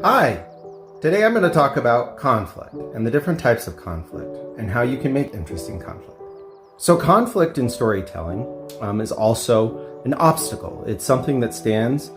Hi! Today I'm going to talk about conflict and the different types of conflict and how you can make interesting conflict. So conflict in storytelling is also an obstacle. It's something that stands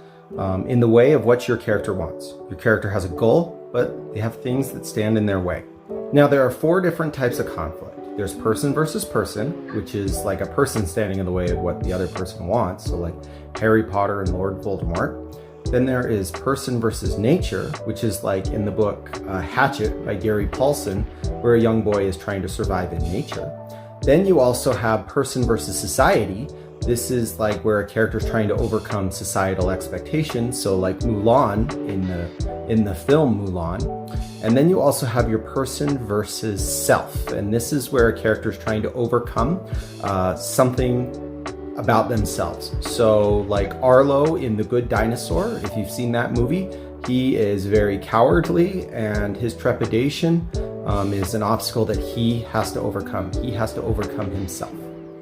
in the way of what your character wants. Your character has a goal, but they have things that stand in their way. Now there are 4 different types of conflict. There's person versus person, which is like a person standing in the way of what the other person wants. So like Harry Potter and Lord Voldemort. Then there is person versus nature, which is like in the book Hatchet by Gary Paulson, where a young boy is trying to survive in nature. Then you also have person versus society. This is like where a character is trying to overcome societal expectations. So like Mulan in the film Mulan. And then you also have your person versus self. And this is where a character is trying to overcome something about themselves. So like Arlo in The Good Dinosaur, if you've seen that movie, he is very cowardly and his trepidation is an obstacle that he has to overcome. He has to overcome himself.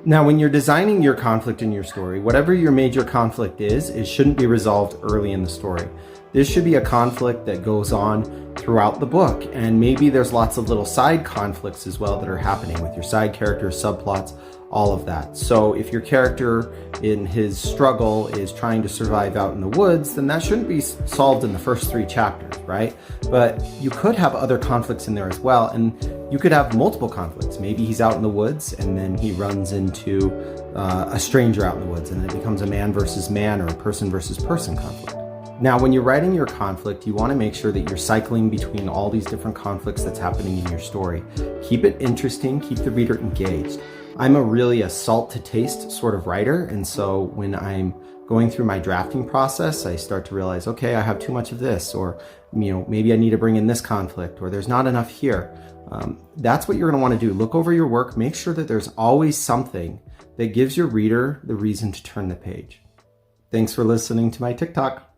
Now, when you're designing your conflict in your story, whatever your major conflict is, it shouldn't be resolved early in the story. This should be a conflict that goes on throughout the book, and maybe there's lots of little side conflicts as well that are happening with your side characters, subplots, all of that. So if your character in his struggle is trying to survive out in the woods, then that shouldn't be solved in the first 3 chapters, right? But you could have other conflicts in there as well, and you could have multiple conflicts. Maybe he's out in the woods and then he runs into a stranger out in the woods, and it becomes a man versus man or a person versus person conflict. Now, when you're writing your conflict, you want to make sure that you're cycling between all these different conflicts that's happening in your story. Keep it interesting, keep the reader engaged. I'm really a salt to taste sort of writer, and so when I'm going through my drafting process, I start to realize, okay, I have too much of this, or maybe I need to bring in this conflict, or there's not enough here. That's what you're going to want to do. Look over your work, make sure that there's always something that gives your reader the reason to turn the page. Thanks for listening to my TikTok.